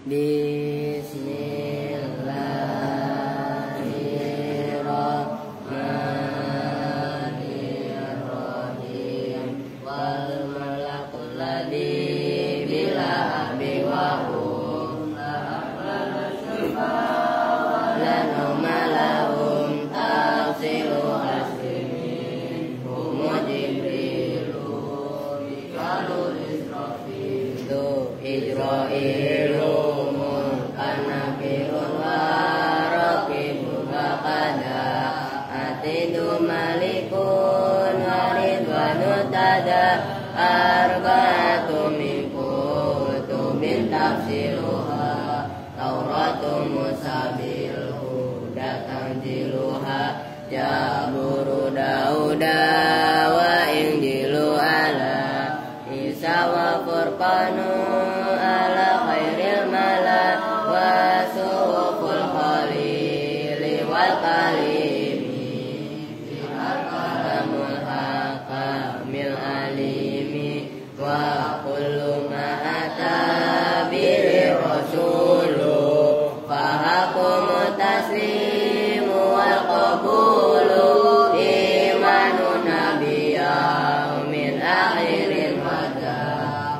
Bismillahirrahmanirrahim. Wal malakul ladzi bila abi wa hum la aqbala syufa la numalahum tafsilu aslimin humu jibrilu bikalu israfil tu ijra'ilu munkanakirun warakibu bakada atidu malikun waridwanu tada arba'atu min kutubin tafsiluha Tauratu Musa bil huda tanziluha Jaburu Dauda wa Injilu ala Isa wa Furqanu ala khairil mala wa suhuful khalili wal kalimi bihal kalamul hakamil alimi wa kullu ma ata bihi rasulu fahakumu taslimu wal qabulu imanu nabiyya min akhirin wada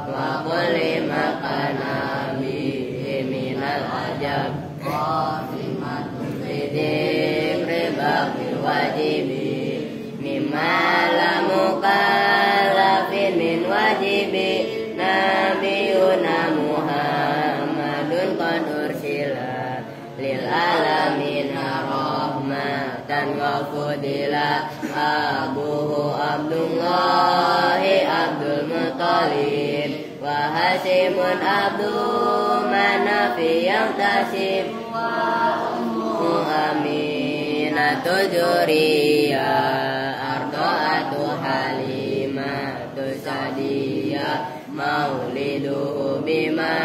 wa kulli makana bihi minal ajab qasimatu sidim ribaqil wajibi mimma lamu kalafin min wajibi nabiyuna Muhammadun qad ursila lil alamina rahmatan wa fudila abuhu Abdullahi Abdul Muttalib wa Hasimun Abdul Manafi yang tasib wa ummu Aminatul Juriyah Ardo'atu Halimatu Sadiyah Mauliduhu bima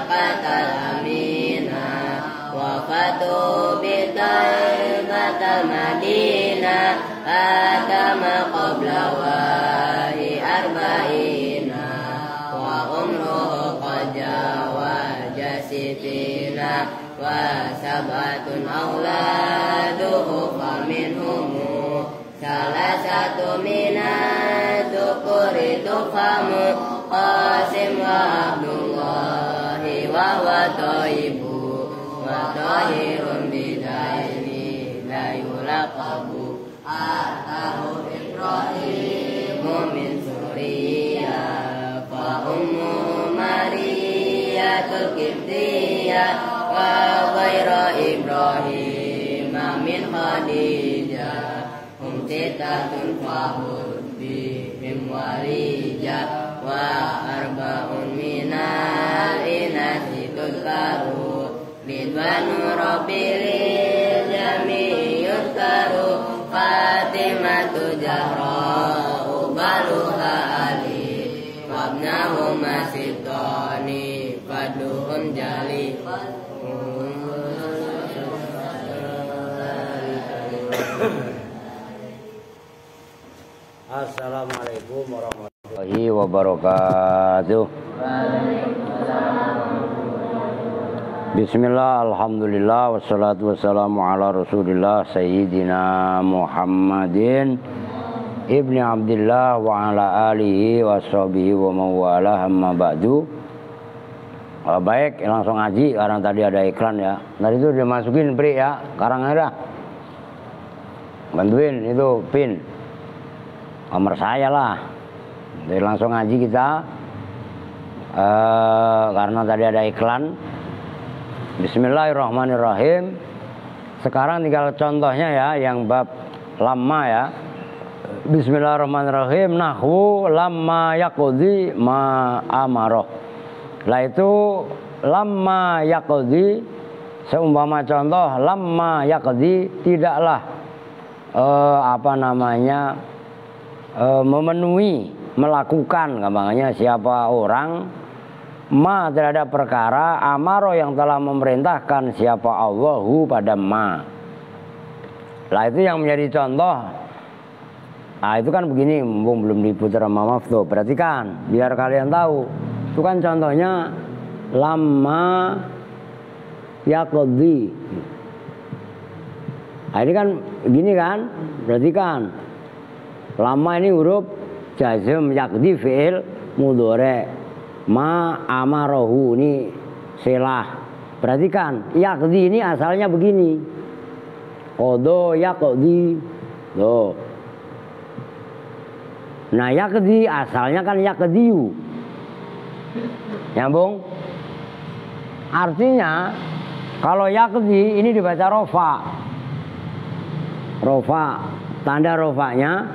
qatal amina wafatu bitaibatal madinah atama qabla wahi arba'ina wa umruhu qajawaja sitina wa sabatun auladuhu faminhumu salah satu minatu kuritu famu Qasim wa Abdullahi wa huwa thayyibu wa thahirun bidaini la yulaqabu atahu Ibrahimu min Suriya fa ummu Mariyatul Qibtiyah wa ghayra Ibrahim min Khadijah hum sitatun fahud bihim walijah wa arba'un minal inasi tudkaru ridwanu rabbil jami yudkaru Fatimatu Zahra ubaluha Ali wabnahu masitoni faduhun jali Assalamualaikum warahmatullahi wabarakatuh. Bismillah, alhamdulillah, wassalatu wassalamu ala rasulillah Sayyidina Muhammadin Ibni Abdillah wa ala alihi wa sahbihi wa mawala amma ba'du. Baik, langsung ngaji karena tadi ada iklan ya. Tadi itu dimasukin Pri ya, Karangera. Bantuin itu pin nomor saya lah. Jadi langsung ngaji kita karena tadi ada iklan. Bismillahirrahmanirrahim. Sekarang tinggal contohnya ya, yang bab lama ya. Bismillahirrahmanirrahim. Nahwu lamma yaqdi ma amaroh. Lah itu lamma yaqdi, seumpama contoh lamma yaqdi tidaklah memenuhi, melakukan, gampangnya siapa orang ma terhadap perkara amaro yang telah memerintahkan siapa Allahu pada ma. Lah itu yang menjadi contoh. Nah itu kan begini, mumpung belum diputar sama Maftu, perhatikan biar kalian tahu. Itu kan contohnya lamma yaqdi. Nah, ini kan gini kan, berarti kan lama ini huruf jazm, yaqdi fi'il mudhari, ma amarahu ini silah. Berarti kan yaqdi ini asalnya begini, qada yaqdi. Loh. Nah yaqdi asalnya kan yaqdiyu. Nyambung? Artinya kalau yaqdi ini dibaca rofa. Rofa, tanda rofanya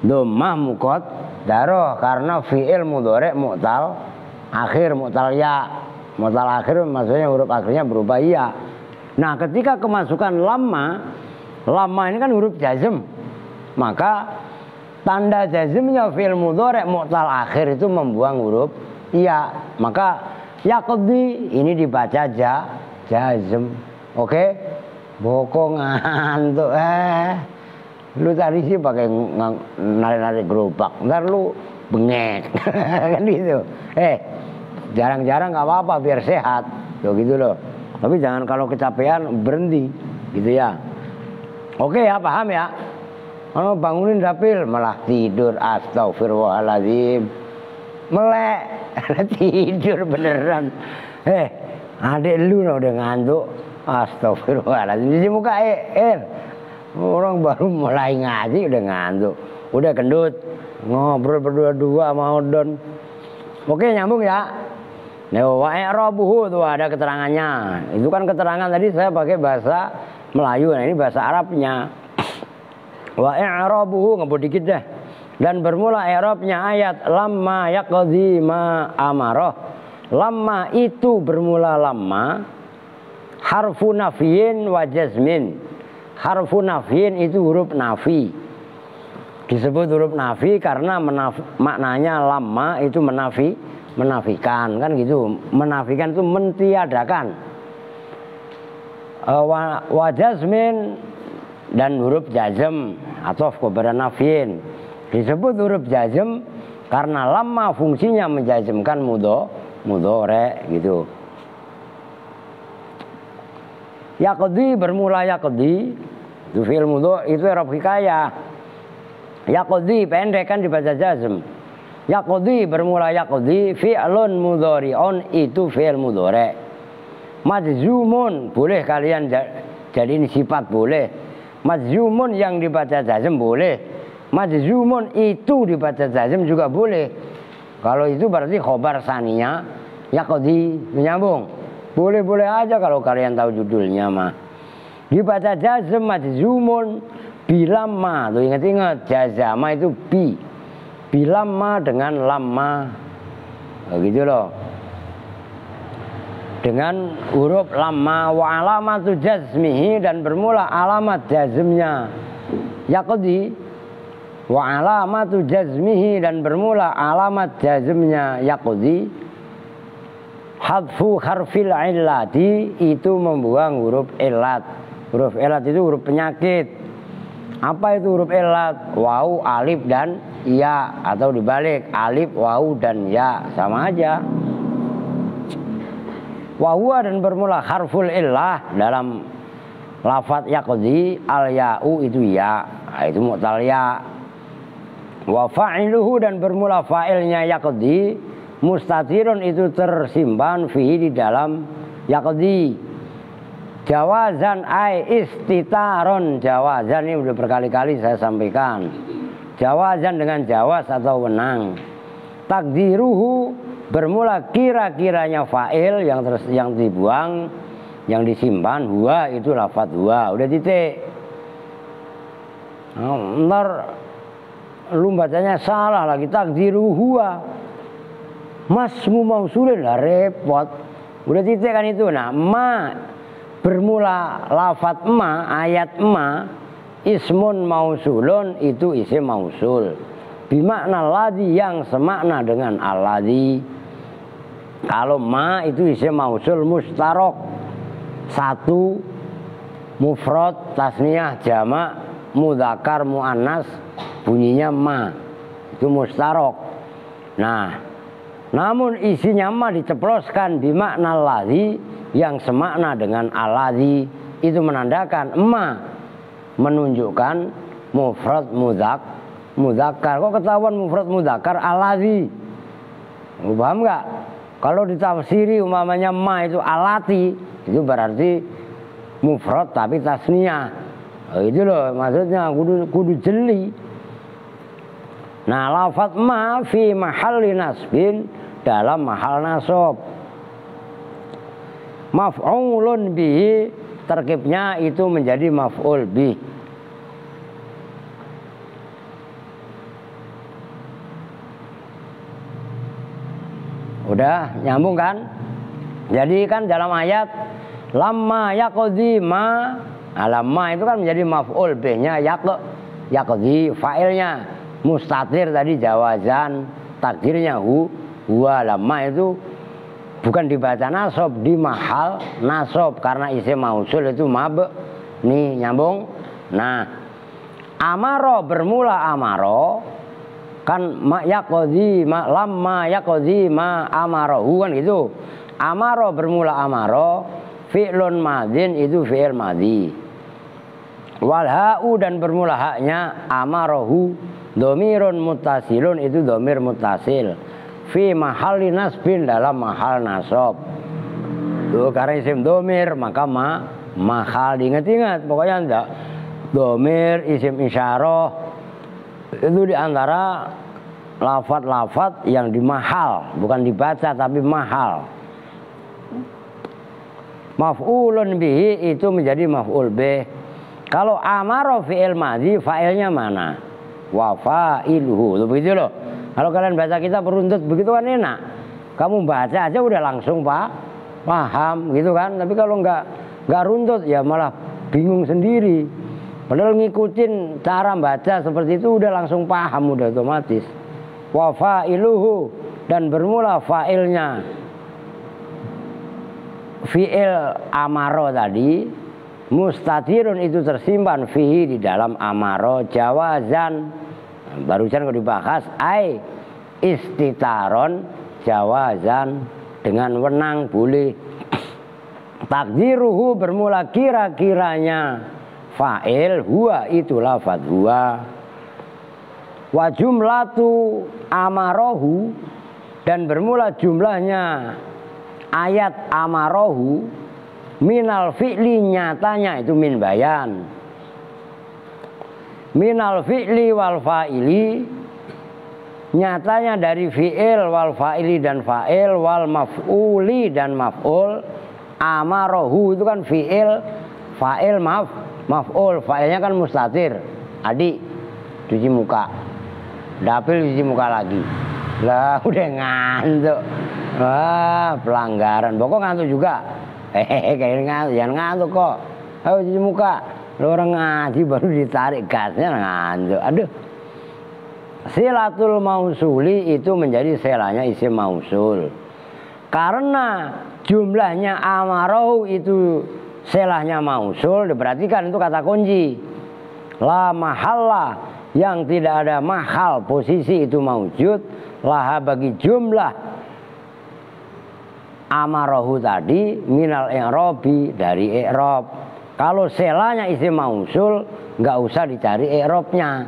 dhammah muqaddarah karena fi'il mudhari mu'tal akhir, mu'tal ya. Mu'tal akhir maksudnya huruf akhirnya berupa ya. Nah ketika kemasukan lamma ini kan huruf jazm, maka tanda jazmnya fi'il mudhari mu'tal akhir itu membuang huruf iya, maka yaqdi ini dibaca jazm. Oke? Bokong ngantuk lu tadi sih pakai narik-narik gerobak, ntar lu bengek kan gitu. Jarang-jarang nggak apa-apa biar sehat tuh gitu loh. Tapi jangan kalau kecapean berhenti gitu ya. Oke ya, paham ya? Kalau bangunin dapil malah tidur, astagfirullahaladzim, melek tidur beneran. Adik lu udah ngantuk, astagfirullahaladzim. Di muka orang baru mulai ngaji udah ngantuk, udah gendut, ngobrol berdua-dua sama Odon. Oke, nyambung ya. Wa i'rabuhu tuh ada keterangannya. Itu kan keterangan tadi saya pakai bahasa Melayu, nah ini bahasa Arabnya. Wa i'rabuhu ngebut dikit deh. Dan bermula i'rabnya ayat lamma yaqdi ma amarah. Lamma itu bermula lamma harfu nafyin wa jazmin. Harfu nafyin itu huruf nafi. Disebut huruf nafi karena maknanya lamma itu menafikan kan gitu. Menafikan itu mentiadakan. Wa jazmin dan huruf jazm atau kepada nafyin. Disebut huruf jazm karena lamma fungsinya menjazmkan mudhari gitu. Yaqdi bermula yaqdi itu fi'il mudhari itu i'rab hikayah. Yaqdi pendek kan dibaca jazm. Yaqdi bermula yaqdi fi'lun mudhari'un itu fi'il mudhari. Majzumun boleh kalian jadi ini sifat boleh. Majzumun yang dibaca jazm boleh. Majzumun itu dibaca jazm juga boleh. Kalau itu berarti khobar saniyah yaqdi, menyambung. Boleh-boleh aja kalau kalian tahu judulnya mah. Dibaca jazm majzumun bilamma. Tuh ingat-ingat jazama itu bilamma dengan lamma. Begitu loh. Dengan huruf lamma wa alamatu jazmihi dan bermula alamat jazmnya yaqdi. Wa alamatu jazmihi dan bermula alamat jazmnya yaqdi. Hadfu harfil illati itu membuang huruf illat. Huruf illat itu huruf penyakit. Apa itu huruf illat? Wawu, alif dan ya, atau dibalik alif, wawu dan ya sama aja. Wawu dan bermula harful illah dalam lafadz yaqdi al ya'u itu ya, itu mu'tal ya. Wa fa'iluhu dan bermula fa'ilnya yaqdi mustatirun itu tersimpan fihi di dalam yaqdi. Jawazan ai istitaron. Jawazan ini udah berkali-kali saya sampaikan. Jawazan dengan jawaz atau wenang. Takdiruhu bermula kira-kiranya fa'il yang dibuang, yang disimpan huwa itu lafadz huwa. Udah titik. Ntar lu bacanya salah lagi, takdiruhu huwa. Masmu mausulin lah repot. Udah titik kan itu. Nah ma bermula lafadz ma, ayat ma, ismun mausulun itu isim mausul. Bimakna ladzi yang semakna dengan alladzi. Kalau ma itu isim mausul mustarok. Satu mufrad tasniyah jamak mudzakkar muannas bunyinya ma. Itu mustarok. Nah Namun isinya ma diceploskan bimakna ladzi yang semakna dengan aladzi, itu menandakan ma menunjukkan mufrad mudzakkar. Kok ketahuan mufrad mudzakkar aladzi? Paham nggak? Kalau ditafsiri umpamanya ma itu alati, itu berarti mufrad tapi tasniyah. Itu loh maksudnya, kudu jeli. Nah, lafadz ma fi mahalli nasbin, dalam mahal nasab. Maf'ulun bihi, terkibnya itu menjadi maf'ul bih. Udah nyambung kan? Jadi kan dalam ayat lamma yaqdi ma, lamma itu kan menjadi maf'ul bihnya, yaqdi fa'ilnya, mustatir tadi jawazan, takdirnya huwa. Lamma itu bukan dibaca nasab, di mahal nasab karena isim mausul itu nih nyambung. Nah, amaro bermula amaro kan lamma yaqdi ma amarahu kan gitu. Amaro bermula amaro, fi'lun madin itu fi'il madhi. Wal ha'u dan bermula haknya amarahu, domirun muttasilun itu domir muttasil. Fi mahalli nasbin, dalam mahal nasab. Tuh karena isim domir maka mahal, diingat-ingat pokoknya enggak. Domir isim isyarah itu diantara lafadz-lafadz yang dimahal, bukan dibaca tapi mahal. Maf'ulun bihi itu menjadi maf'ul bih. Kalau amaro fi'il madhi, fa'ilnya mana? Wa fa'iluhu. Begitu loh. Kalau kalian baca kitab beruntut begitu kan enak. Kamu baca aja udah langsung paham gitu kan. Tapi kalau nggak runtut ya malah bingung sendiri. Padahal ngikutin cara baca seperti itu udah langsung paham, udah otomatis. Wa fa'iluhu, dan bermula fa'ilnya fi'il amaro tadi, mustatirun itu tersimpan fihi di dalam amaro, jawazan barusan kalau dibahas ai istitaron, jawazan dengan wenang boleh. Takdiruhu bermula kira-kiranya fa'il, huwa itu lafadz huwa. Wa jumlatu amarohu, dan bermula jumlahnya ayat amarohu minal fi'li, nyatanya itu min bayan. Minal fi'li wal fa'ili, nyatanya dari fi'il wal fa'ili dan fa'il, wal maf'uli dan maf'ul. Amarohu itu kan fi'il, fa'il maf'ul, fa'ilnya kan mustatir. Adik cuci muka, dapil cuci muka lagi. Lah udah ngantuk. Wah, pelanggaran. Pokok ngantuk juga. Kayak ngantuk, jangan ngantuk kok. Ayo cuci muka. Lo orang ngaji baru ditarik gasnya ngantuk. Aduh. Silatul mausuli itu menjadi selanya isim mausul. Karena jumlahnya amarohu itu selahnya mausul, diperhatikan itu kata kunci. La mahalla, yang tidak ada mahal posisi itu maujud, laha bagi jumlah amarohu tadi minal i'robi, dari i'rob. Kalau selanya isim mausul nggak usah dicari i'robnya.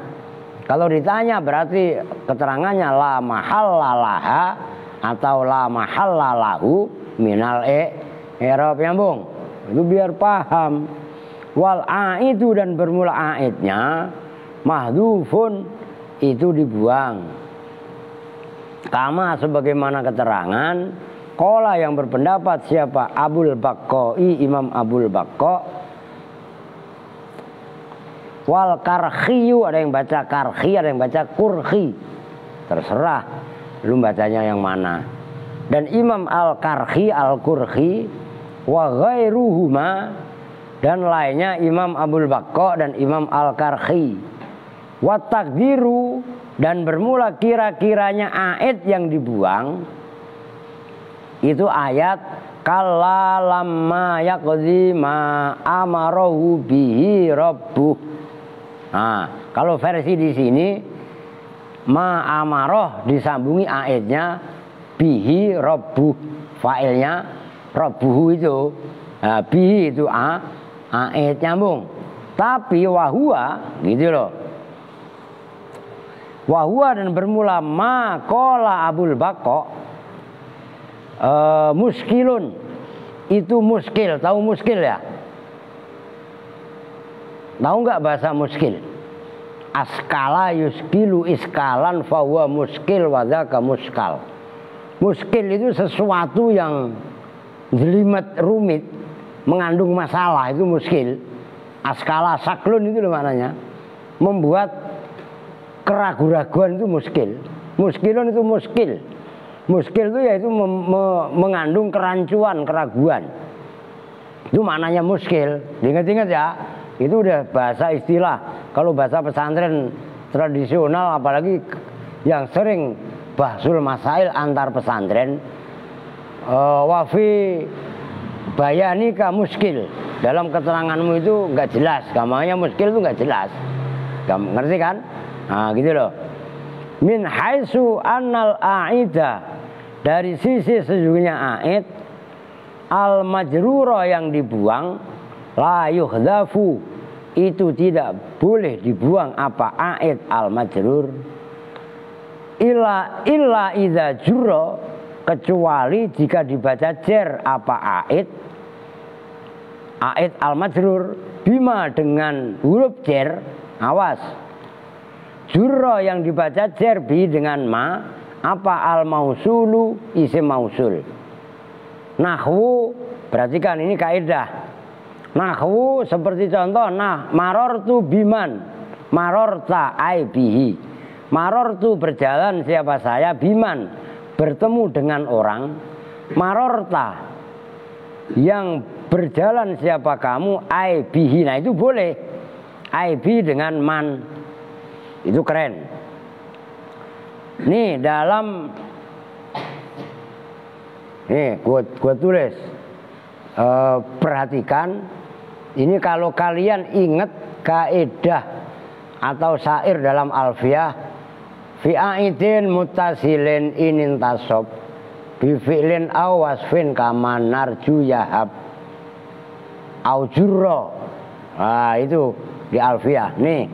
Kalau ditanya berarti keterangannya la mahalla laha atau la mahalla lahu minal i'rob, nyambung. Itu biar paham. Wal aidu, dan bermula aidnya mahdhufun itu dibuang. Kama sebagaimana keterangan qala yang berpendapat siapa? Abul Baqqai, Imam Abul Baqqa. Wal karkhiyu, ada yang baca karkhi, ada yang baca kurkhi. Terserah lu bacanya yang mana. Dan Imam Al-Karkhi, Al-Kurkhi, wa ghairuhuma, dan lainnya Imam Abul Baqqa dan Imam Al-Karkhi. Wa takdiru, dan bermula kira-kiranya aid yang dibuang itu ayat kalla lamma yaqdi ma amarahu bihi rabbuh. Nah, kalau versi di sini ma amaroh disambungi aidnya bihi rabbuh, fa'ilnya rabbuhu itu. Nah, bihi itu a'id, nyambung. Tapi wahua gitu loh. Wahua dan bermula ma qala Abul Baqo muskilun, itu muskil. Tahu muskil ya? Tahu nggak bahasa muskil? Askala yuskilu iskalan fahuwa muskil wadaka muskal. Muskil itu sesuatu yang jelimet, rumit, mengandung masalah, itu muskil. Askala saklun itu loh maknanya. Membuat keraguan-raguan itu muskil. Muskilun itu muskil. Muskil itu yaitu mengandung kerancuan, keraguan. Itu maknanya muskil. Ingat-ingat ya. Itu udah bahasa istilah. Kalau bahasa pesantren tradisional, apalagi yang sering bahsul masail antar pesantren, wafi bayanika muskil. Dalam keteranganmu itu nggak jelas, gampangnya muskil itu nggak jelas. Ngerti kan? Nah gitu loh. Min haitsu annal a'ida, dari sisi sesungguhnya a'id, al majrura yang dibuang, la yuhdafu, itu tidak boleh dibuang apa a'id al majrur, illa idza jurra, kecuali jika dibaca jer apa a'id al majrur bima, dengan huruf jer. Awas, jurra yang dibaca jer bi dengan ma apa al mausulu, isim mausul. Nahwu, perhatikan ini kaidah. Nahwu seperti contoh, nah marortu biman, marorta ai bihi. Marortu berjalan siapa saya, biman bertemu dengan orang, marorta yang berjalan siapa kamu, ai bihi. Nah itu boleh, ai bi dengan man, itu keren. Nih dalam, nih gua tulis, perhatikan ini. Kalau kalian ingat kaidah atau syair dalam alfiyah, fi aidin mutasilin inin tasob bi fi'lin aw wasfin kama narju yahab au jurra. Nah itu di alfiyah. Nih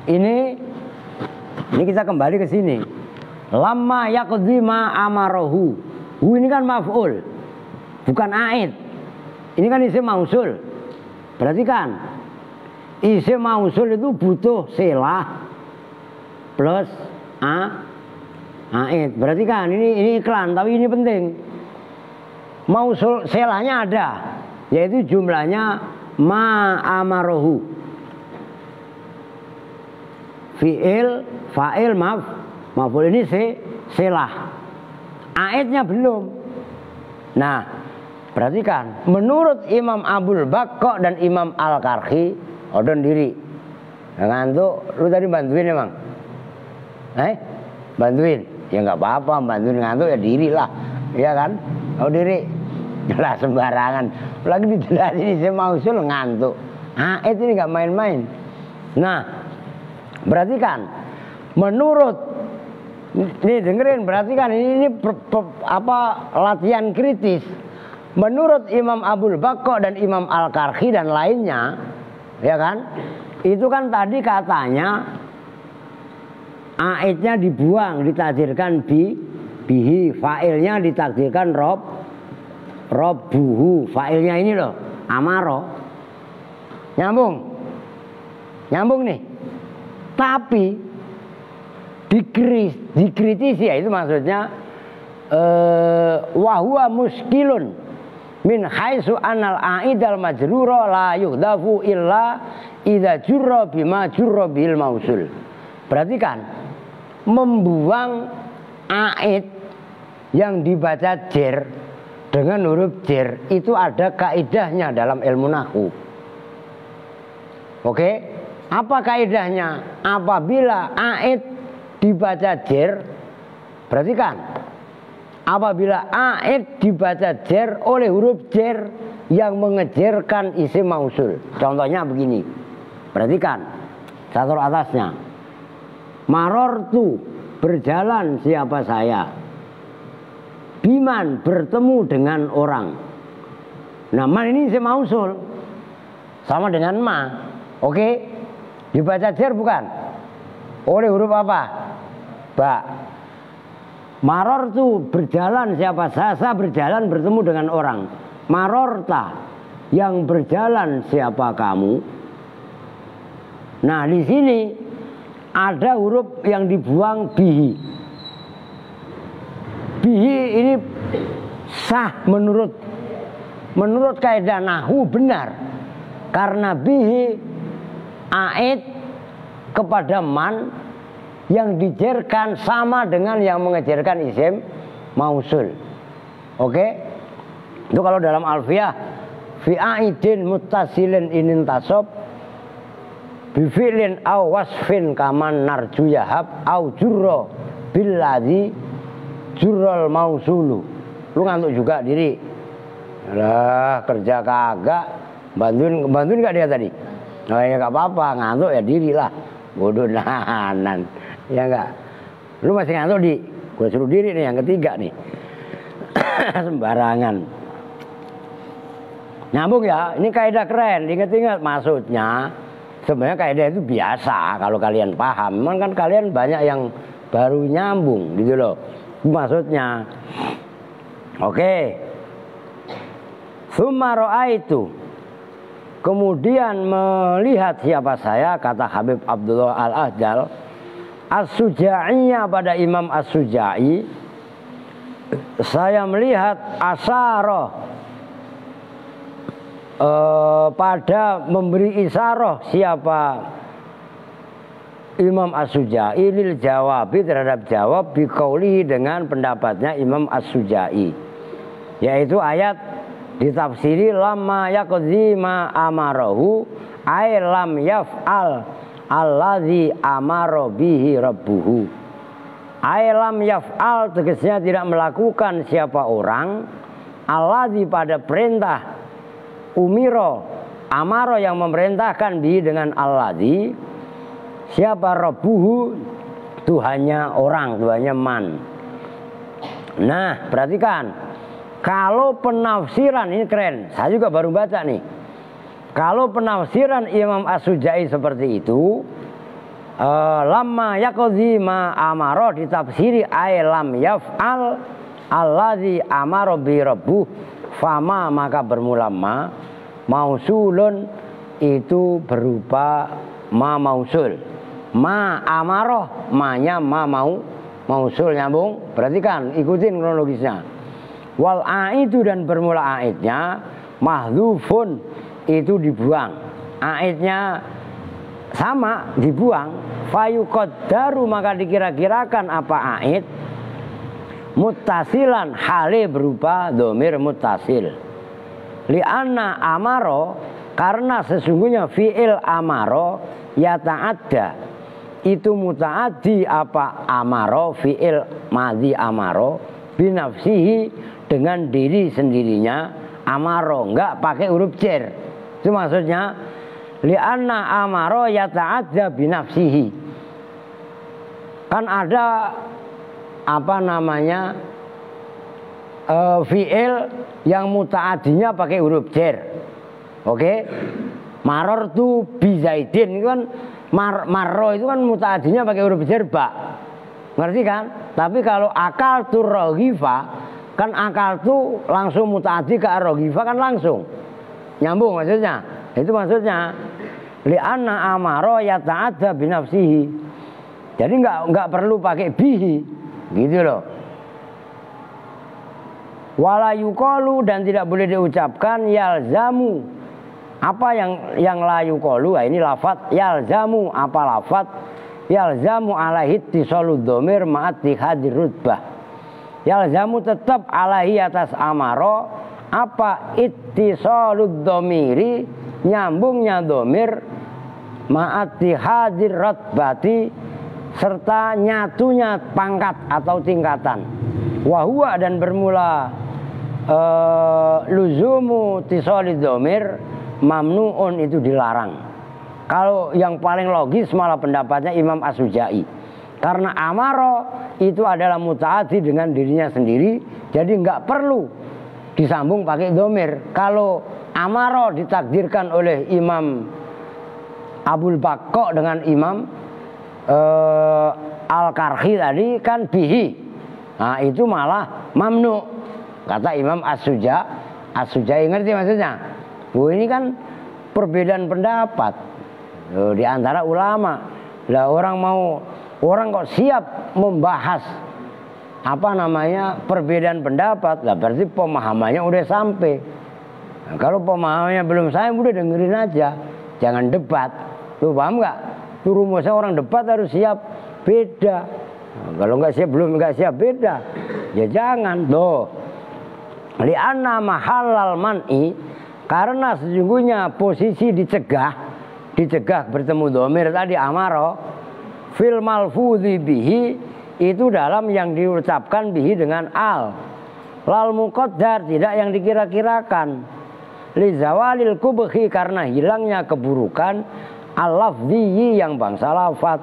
ini kita kembali ke sini. Lamma yaqdi ma amarahu, ini kan maf'ul, bukan aid. Ini kan isim mausul. Perhatikan, isim mausul itu butuh silah plus aid. Perhatikan, ini iklan, tapi ini penting. Mausul silahnya ada, yaitu jumlahnya ma amarohu. Fi'il, fa'il, maf'ul, ini silah. Aidnya belum. Nah, perhatikan, menurut Imam Abul Baqo dan Imam Al-Karhi, odon diri. Ngantuk, lu tadi bantuin emang? Bantuin? Ya nggak apa-apa, bantuin ngantuk ya diri lah, ya kan? Oh diri, jelas sembarangan. Lagi dijelasin isim mausul ngantuk. Itu ini nggak main-main. Nah, perhatikan, menurut, nih dengerin, perhatikan ini latihan kritis. Menurut Imam Abul Baqo dan Imam Al-Karhi dan lainnya, ya kan? Itu kan tadi katanya aidnya dibuang, ditakdirkan bihi, fa'ilnya ditakdirkan robbuhu, fa'ilnya ini loh, amaro. Nyambung nih. Tapi dikritisi, ya itu maksudnya wahwa muskilun min haitsu anal a'idal majrura la yuhdafu illa idza jurra bima jurra bil mausul. Perhatikan, membuang a'id yang dibaca jer dengan huruf jer itu ada kaidahnya dalam ilmu nahwu. Oke? Apa kaidahnya? Apabila a'id dibaca jer, perhatikan, apabila a'id dibaca jer oleh huruf jer yang mengejerkan isim mausul. Contohnya begini, perhatikan satur atasnya. Marortu, berjalan siapa saya. biman, bertemu dengan orang. Nah, man ini isim mausul. Sama dengan ma. Oke? Dibaca jar bukan? Oleh huruf apa? Ba. Maror tuh berjalan siapa? Saya berjalan bertemu dengan orang. Marorta, yang berjalan siapa kamu? Nah, di sini ada huruf yang dibuang bihi. Bihi ini sah menurut kaidah nahwu benar. Karena bihi ait kepada man yang dijerkan sama dengan yang mengejarkan isim mausul. Oke? Itu kalau dalam alfiyah fi aidin muttasilin inin tasob bifilin aw wasfin kaman narju yahab aw jurro billadzi jurrol mausulu. Lu ngantuk juga diri. Alah, kerja kagak. Bantuin gak dia tadi? Nah, ya gak apa-apa, ngantuk ya diri lah. Bodoh nahanan. Ya enggak. Lu masih ngantuk di? Gue suruh diri nih yang ketiga nih. Sembarangan. Nyambung ya, ini kaidah keren. Ingat-ingat maksudnya. Sebenarnya kaidah itu biasa kalau kalian paham. Memang kan kalian banyak yang baru nyambung gitu loh. Maksudnya. Oke. Tsumma ra'aitu. Kemudian melihat siapa saya, kata Habib Abdullah Al-Ahdal, As-Suja'iyya pada Imam As-Suja'i, saya melihat asaroh pada memberi isaroh siapa Imam As-Suja'i lil jawabi terhadap jawab biqaulihi dengan pendapatnya Imam As-Suja'i, yaitu ayat ditafsiri lamma yaqdi ma amarahu ay lam yaf'al alladzi amara bihi rabbuhu. Ay lam yaf'al tegasnya tidak melakukan siapa orang alladzi pada perintah umiro amaro yang memerintahkan bihi dengan alladzi siapa rabbuhu Tuhannya orang, Tuhannya man. Nah, perhatikan. Kalau penafsiran ini keren, saya juga baru baca nih. Kalau penafsiran Imam As-Suja'i seperti itu, lamma yaqdi ma amaro ditafsiri ay lam yaf'al alladzi amaro bi rabbuh fama maka bermula ma mausulun itu berupa ma mausul. Ma amaro ma-nya ma mausul nyambung. Perhatikan, ikutin kronologisnya. Wal aidu dan bermula aidnya mahdzufun itu dibuang. Aidnya sama dibuang. Fayuqaddaru maka dikira-kirakan apa aid? Muttasilan hale berupa dhamir muttasil. Li'anna amaro karena sesungguhnya fi'il amaro yata'adda itu muta'addi apa amaro fi'il madhi amaro binafsihi dengan diri sendirinya amaro, enggak pakai huruf jar. Itu maksudnya li'anna amaro yata'adza binafsihi. Kan ada apa namanya fi'il yang muta'addinya pakai huruf jar. Oke? Maror tu bizaidin itu kan marro itu kan muta'addinya pakai huruf jar ba. Ngerti kan? Tapi kalau akal tu raghifa kan akal tuh langsung mutaaddi ke ar-raghifa kan langsung. Nyambung maksudnya. Itu maksudnya li'anna amaro yata'adza binafsihi. Jadi enggak perlu pakai bihi. Gitu loh. Wala yuqalu dan tidak boleh diucapkan yalzamu. Apa yang la yuqalu? Nah, ini lafaz yalzamu apa lafaz? Yalzamu alaihi ittisalud dhamir ma'ati hadir rutbah. Yalzamu tetap alaihi atas amaro apa ittisalud dhamiri nyambungnya dhamir ma'ati hadir rutbati serta nyatunya pangkat atau tingkatan. Wahwa dan bermula luzumu tisalid dhamir mamnuun itu dilarang. Kalau yang paling logis malah pendapatnya Imam As-Suja'i. Karena amaro itu adalah mutaati dengan dirinya sendiri, jadi nggak perlu disambung pakai domir. Kalau amaro ditakdirkan oleh Imam Abul Bakko dengan Imam Al-Karhi tadi kan bihi, nah itu malah mamnu. Kata Imam As-Sujai, ngerti maksudnya? Bu, ini kan perbedaan pendapat di antara ulama. Lah orang kok siap membahas perbedaan pendapat, lah berarti pemahamannya udah sampai. Nah, kalau pemahamannya belum sampai, udah dengerin aja, jangan debat. Tuh, paham nggak? Tuh rumusnya orang debat harus siap beda. Nah, kalau nggak siap beda, ya jangan. Tuh, li'anna mahallal man'i, karena sesungguhnya posisi dicegah bertemu domir tadi amaro, fil malfudhi bihi, itu dalam yang diucapkan bihi dengan al, lal muqaddar, tidak yang dikira-kirakan, li zawalil kubhi, karena hilangnya keburukan, al-lafdhi yang bangsa lafat,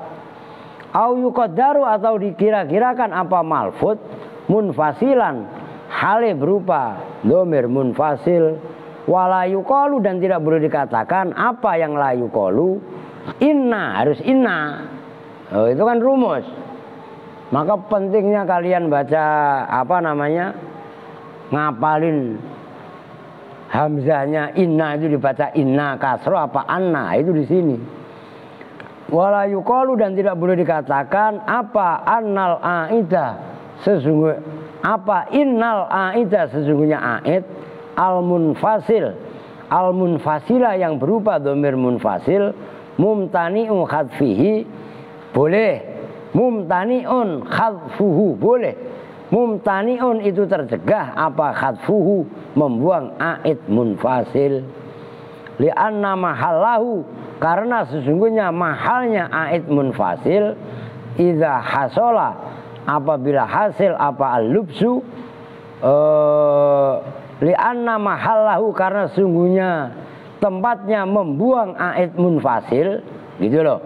au yuqaddaru, atau dikira-kirakan apa malfud, munfasilan, hale berupa domir munfasil, wala yuqalu, dan tidak boleh dikatakan apa yang la yuqalu, inna, harus inna. Oh, itu kan rumus. Maka pentingnya kalian baca ngapalin hamzahnya inna, itu dibaca inna kasro apa anna, itu di sini. Wala yuqalu, dan tidak boleh dikatakan apa annal aida, sesungguhnya apa innal aida, sesungguhnya aid, al munfasila yang berupa domir munfasil, mumtani'u khadfihi, boleh, mumtani'un khadfuhu, boleh, mumtani'un itu tercegah apa khadfuhu, membuang aid munfasil, li'anna mahallahu, karena sesungguhnya mahalnya aid munfasil, idza hasola, apabila hasil apa al-lubsu, li'anna mahallahu, karena sungguhnya tempatnya membuang aid munfasil, gitu loh.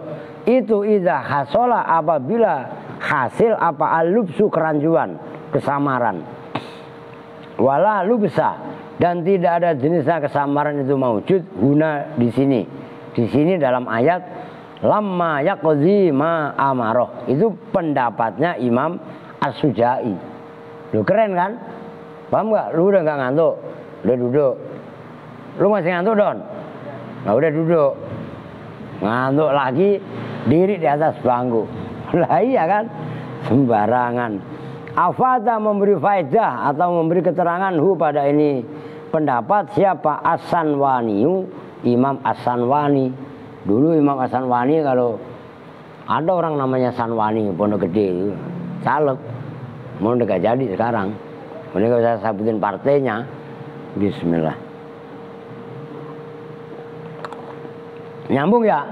Itu idza hasola, apabila hasil apa al-lubsu, kerancuan, kesamaran, wala lubsa, dan tidak ada jenisnya kesamaran itu maujud guna di sini dalam ayat lamma yaqzi ma amaroh. Itu pendapatnya Imam As-Sujai. Lu keren kan? Paham nggak? Lu udah nggak ngantuk? Udah duduk. Lu masih ngantuk, Don? Nah, udah duduk. Ngantuk lagi, diri di atas bangku. Lah iya kan? Sembarangan. Afada, memberi faedah atau memberi keterangan pada ini pendapat siapa? As-Sanwaniyu, Imam As-Sanwani. Dulu Imam As-Sanwani, kalau ada orang namanya Sanwani, Pondok Gede, caleg, mau udah gak jadi sekarang. Ini kalau saya sebutin partainya, bismillah. Nyambung ya?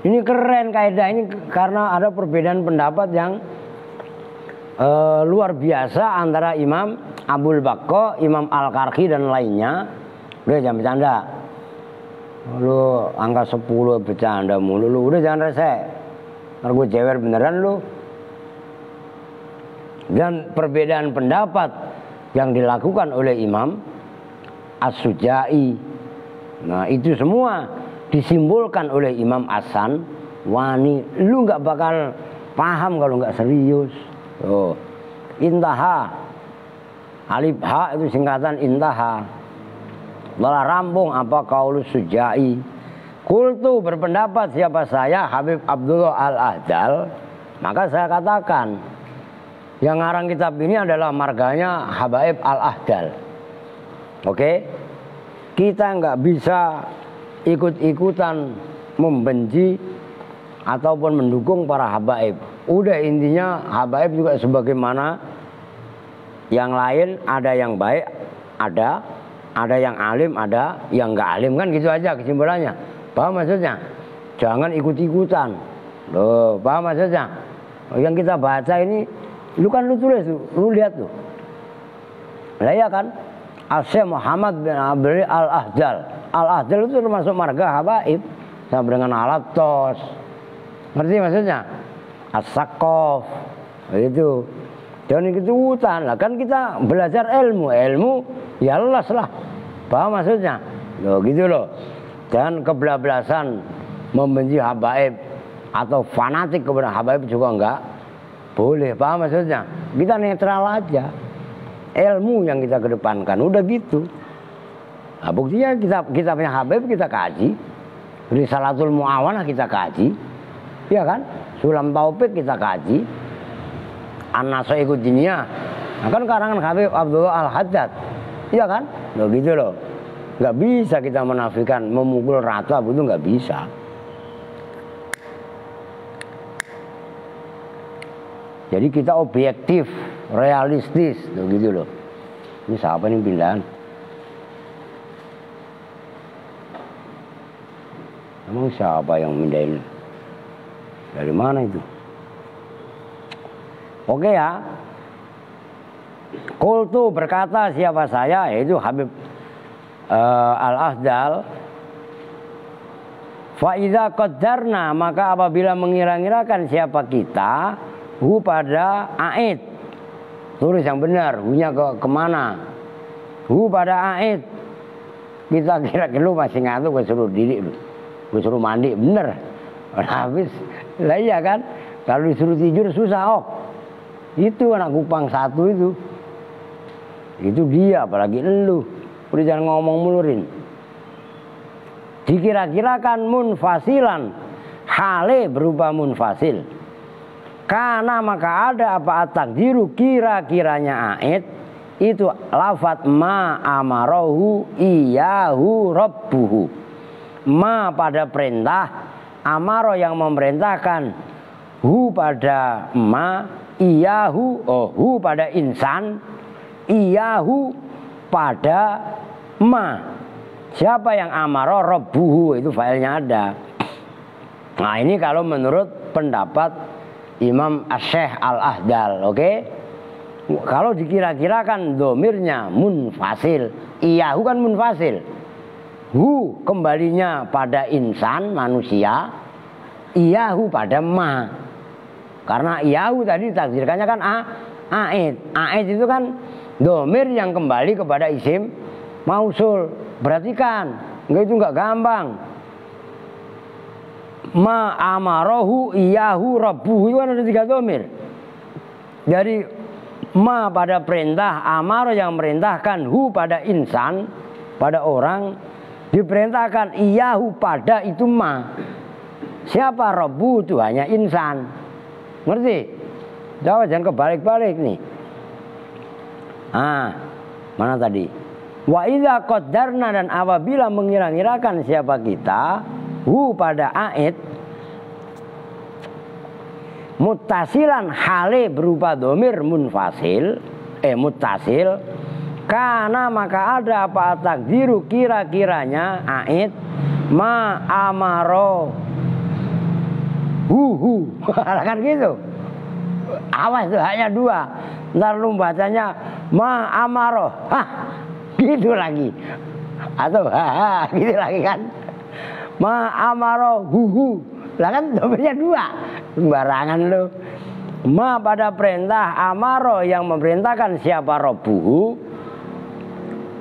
Ini keren kaidah ini, karena ada perbedaan pendapat yang luar biasa antara Imam Abul Bakko, Imam Al-Karhi dan lainnya. Udah jangan bercanda. Lu angka 10 bercanda mulu lu. Udah jangan rese. Ntar gue jewer beneran lu. Dan perbedaan pendapat yang dilakukan oleh Imam As-Sujai, nah itu semua disimbolkan oleh Imam As-Sanwani. Lu gak bakal paham kalau gak serius. Oh, intaha, alif ha itu singkatan intaha, telah rampung apa qaulus Sujai. Kultu, berpendapat siapa saya, Habib Abdullah Al-Ahdal, maka saya katakan yang ngarang kitab ini adalah marganya Habaib Al-Ahdal. Oke? Kita nggak bisa ikut-ikutan membenci ataupun mendukung para habaib. Udah, intinya habaib juga sebagaimana yang lain, ada yang baik, ada yang alim, ada yang nggak alim, kan gitu aja kesimpulannya. Paham maksudnya? Jangan ikut-ikutan. Loh, paham maksudnya? Yang kita baca ini, lu tulis tuh, lu lihat tuh. Lah ya kan? Syekh Muhammad bin Abdul Al-Ahdal. Al-Ahdal itu termasuk marga habaib, sama dengan alat tos. Ngerti maksudnya? as-saqaf. Itu. Dan ikutan lah, kan kita belajar ilmu ya Allah lah. Paham maksudnya? Loh gitu loh. Dan kebablasan membenci habaib atau fanatik kepada habaib juga enggak boleh. Paham maksudnya? Kita netral aja. Ilmu yang kita kedepankan, udah gitu. Nah, buktinya kita punya habaib kita kaji. Risalatul Mu'awanah kita kaji. Iya kan? Sulam Taufik kita kaji. An-Nasaiqud Diniyah. Nah, kan karangan Habib Abdullah Al-Haddad. Iya kan? Loh gitu loh. Nggak bisa kita menafikan memukul rata itu nggak bisa. Jadi kita objektif, realistis, loh gitu loh. Ini siapa nih pindahan? Emang siapa yang mindahin? Dari mana itu? Oke ya. Qultu berkata siapa saya, yaitu Habib Al-Ahdal. Fa idza qaddarna, maka apabila mengira-ngirakan siapa kita hu pada aid. Tulis yang benar, hunya kemana? Hu pada aid. Kita kira-kira lu masih ngantuk, gue suruh diri lu. Gue suruh mandi, bener. Habis, lah iya kan? Kalau disuruh tidur susah, oh. Itu anak Kupang 1 itu. Itu dia, apalagi elu. Udah jangan ngomong mulurin. Dikira-kirakan munfasilan, hale berupa munfasil. Karena maka ada apa takdiru kira-kiranya aid. Itu lafat ma amarohu iyahu rabbuhu. Ma pada perintah, amaro yang memerintahkan, hu pada ma, iyahu, hu pada insan, iyahu pada ma. Siapa yang amaro rabbuhu, itu failnya ada. Nah ini kalau menurut pendapat Imam Asy-Syaikh Al-Ahdal, oke? Kalau dikira-kirakan domirnya munfasil, iyahu kan munfasil. Hu kembalinya pada insan manusia, iyahu pada ma. Karena iyahu tadi takdirkannya kan aid. Aid itu kan domir yang kembali kepada isim mausul. Perhatikan, itu enggak gampang. Ma amarohu iyahu rabbuhu, itu kan ada 3 domir. Dari ma pada perintah, amaro yang merintahkan, hu pada insan, pada orang, diperintahkan iyahu pada itu ma. Siapa rabbu? Itu hanya insan. Ngerti? Jawab, jangan kebalik-balik nih. Mana tadi? Wa idza qaddarna, dan apabila mengira-ngirakan siapa kita, hu pada aid, muttasilan hale berupa domir munfasil, muttasil. Karena maka ada apa takdiru kira-kiranya aid, ma amaro hu. Kan gitu. Awas tuh, hanya 2. Ntar lu bacanya ma amaro, gitu lagi. Atau gitu lagi kan. Ma amaro hu. Lah kan domirnya 2. Sembarangan lu. Ma pada perintah, amaro yang memerintahkan siapa rabbuhu.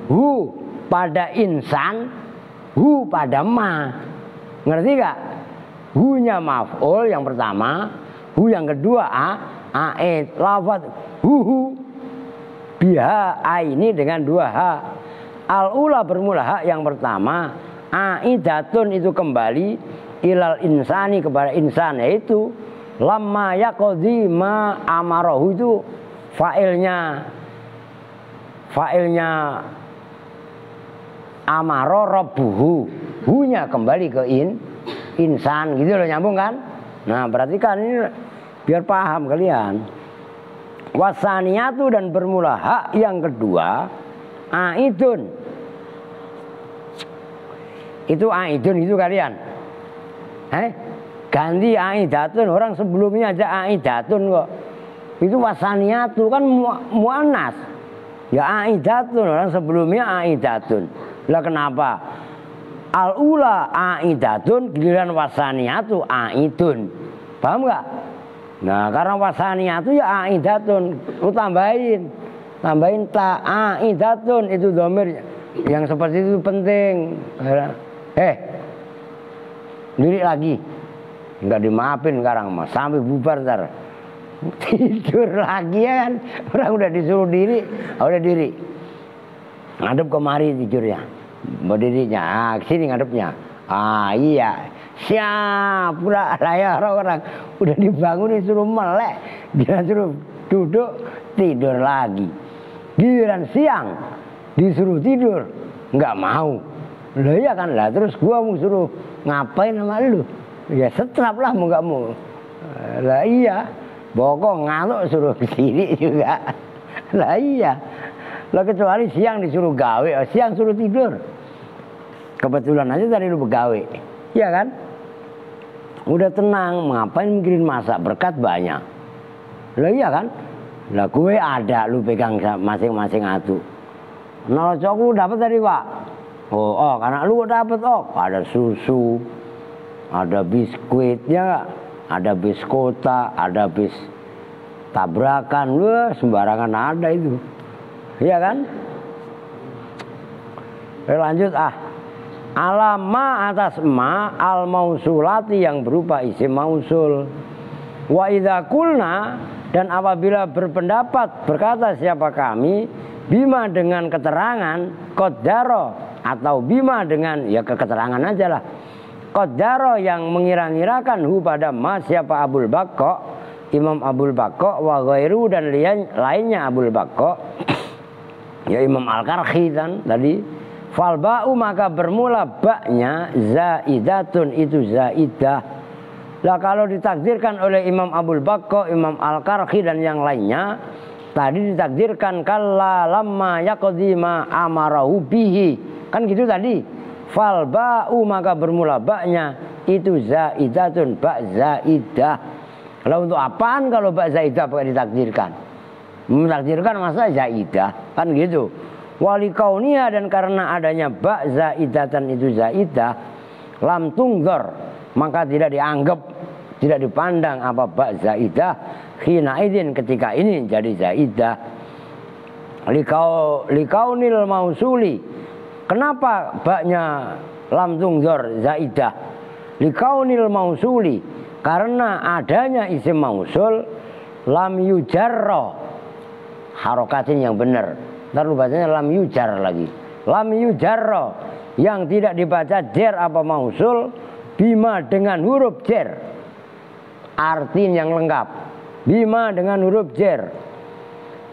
Hu pada insan, hu pada ma. Ngerti gak? Hu-nya maf'ul yang pertama, hu yang kedua aid. Lafaz hu biha ini dengan 2 ha. Al-ula bermula ha yang pertama, aidatun itu kembali ilal insani kepada insan, yaitu lamma yaqdi ma amarahu, itu fa'ilnya amaro rabbuhu, hunya kembali ke insan, gitu loh, nyambung kan? Nah perhatikan ini biar paham kalian. Wasaniyatu, dan bermula hak yang kedua, aidun. Itu aidun itu kalian. Ganti aidatun, orang sebelumnya aja aidatun kok. Itu wasaniyatu kan muannas. Ya aidatun, orang sebelumnya aidatun. Lah kenapa? Al-ula aidatun, giliran wasaniyatu aidun. Paham gak? Nah, karena wasaniyatu ya aidatun, lu tambahin ta aidatun, itu dhamir yang seperti itu penting. Diri lagi, nggak dimaafin sekarang mah, sampai bubar ntar. Tidur lagi ya kan, orang udah disuruh diri, udah diri, ngadep kemari tidurnya, berdirinya, sini ngadepnya, iya, siap pula lah ya orang udah dibangun disuruh melek, dia suruh duduk tidur lagi, giliran siang disuruh tidur nggak mau, lah ya kan lah, terus gua mau suruh ngapain sama lu, ya setrap lah mau nggak mau, lah iya. Bokong ngantuk suruh kesini juga. Lah iya. Lah kecuali siang disuruh gawe, siang suruh tidur. Kebetulan aja tadi lu begawe. Iya kan? Udah tenang, ngapain mikirin masak, berkat banyak. Lah iya kan? Lah gue ada, lu pegang masing-masing atu. Nolocok lu dapat tadi, Pak. Oh, karena lu dapat, ada susu, ada biskuitnya, ada bis kota, ada bis tabrakan, wah sembarangan ada itu, iya kan? Lanjut alama atas ma al mausulati yang berupa isim mausul. Wa idza qulna, dan apabila berpendapat berkata siapa kami, bima dengan keterangan qaddaro, atau bima dengan ya keterangan aja lah. Qaddaro yang mengira-ngirakan hu pada ma siapa Abul Baqqa, Imam Abul Baqqa, wa ghairu dan lainnya Abul Baqqa, ya Imam Al-Karhi kan tadi. Fal ba'u maka bermula ba'nya zaidatun, itu zaidah. Lah kalau ditakdirkan oleh Imam Abul Baqqa, Imam Al-Karhi dan yang lainnya, tadi ditakdirkan kalla lamma yaqdi ma amarahu bihi, kan gitu tadi. Fal ba'u maka bermula ba'nya itu zaidatun, ba' zaidah. Kalau untuk apaan kalau ba' zaidah pakai ditakdirkan? Mentakdirkan masa zaidah, kan gitu. Wali kaunia, dan karena adanya ba' zaidatan itu zaidah, lam tungdor maka tidak dianggap, tidak dipandang apa ba' zaidah khina idin ketika ini jadi zaidah. Likaunil mausuli, kenapa baknya lam tungzor zaidah? Likaunil mausuli, karena adanya isim mausul lam yujarro, harokatin yang benar. Ntar lu bacanya lam yujar lagi. Lam yujarro, yang tidak dibaca jer apa mausul, bima dengan huruf jer, artin yang lengkap. Bima dengan huruf jer.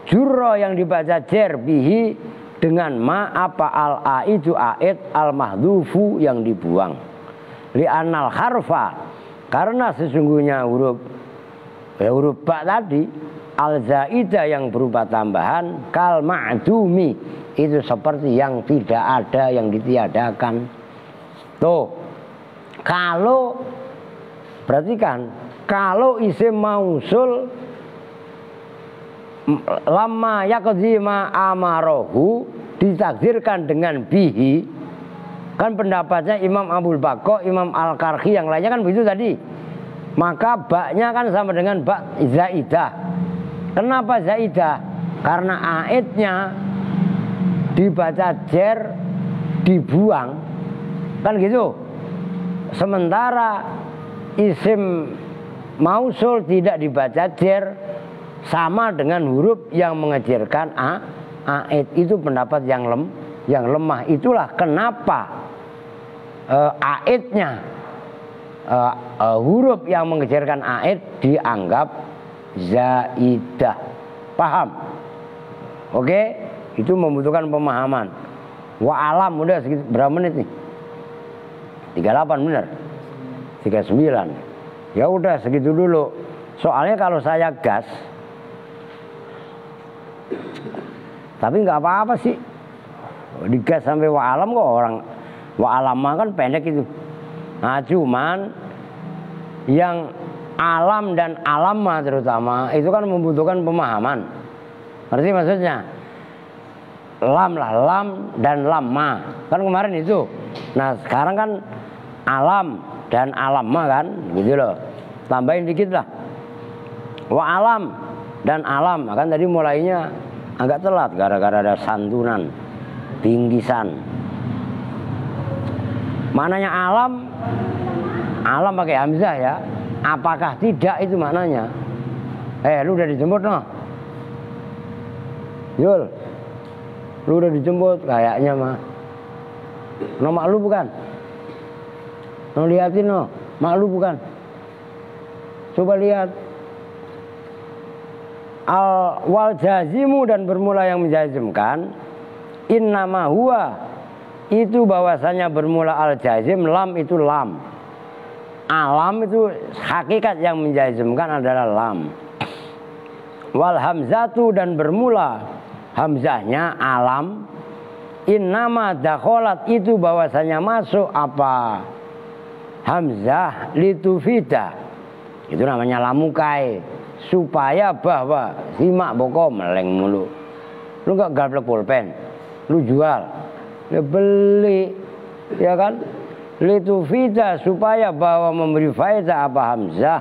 Jurro yang dibaca jer bihi dengan ma apa al-a itu a'id al-mahdufu yang dibuang. Li'anal harfa, karena sesungguhnya huruf ba tadi al-zaidah yang berupa tambahan, kal ma'dumi, itu seperti yang tidak ada, yang ditiadakan. Tuh, kalau perhatikan, kalau isim mausul lama yaqdima amarohu ditakdirkan dengan bihi, kan pendapatnya Imam Abul Baqqa, Imam Al-Karhi yang lainnya kan begitu tadi. Maka baknya kan sama dengan bak zaidah. Kenapa zaidah? Karena aidnya dibaca jer, dibuang, kan gitu. Sementara isim mausul tidak dibaca jer, sama dengan huruf yang mengejarkan aid. Itu pendapat yang lemah. Itulah kenapa aidnya, huruf yang mengejarkan aid dianggap zaidah. Paham? Oke, itu membutuhkan pemahaman. Wa alam udah segitu, berapa menit nih? 38 benar? 39. Ya udah segitu dulu. Soalnya kalau saya gas, tapi nggak apa-apa sih, digas sampai wa alam kok, orang wa alamah kan pendek itu. Nah cuman yang alam dan alamah terutama itu kan membutuhkan pemahaman. Ngerti maksudnya? Lam lah, lam dan lamma kan kemarin itu. Nah sekarang kan alam dan alamah kan, gitu loh. Tambahin dikit lah. Wa alam dan alam, kan tadi mulainya agak telat gara-gara ada santunan, bingkisan. Maknanya alam, alam pakai hamzah ya. Apakah tidak itu maknanya? Lu udah dijemput noh? Yul, lu udah dijemput kayaknya mah. No mak lu bukan? No liatin no, mak lu bukan? Coba lihat. Al wal jazimu dan bermula yang menjazimkan. Innama huwa, itu bahwasanya bermula al jazim, lam itu lam. Alam itu hakikat yang menjazimkan adalah lam. Wal hamzatu dan bermula hamzahnya alam. Innama dakholat itu bahwasanya masuk apa? Hamzah litufida. Itu namanya lamukai. Supaya bahwa simak boko meleng mulu. Lu gak gablek pulpen, lu jual, lu beli, ya kan? Litufida supaya bahwa memberi faedah apa hamzah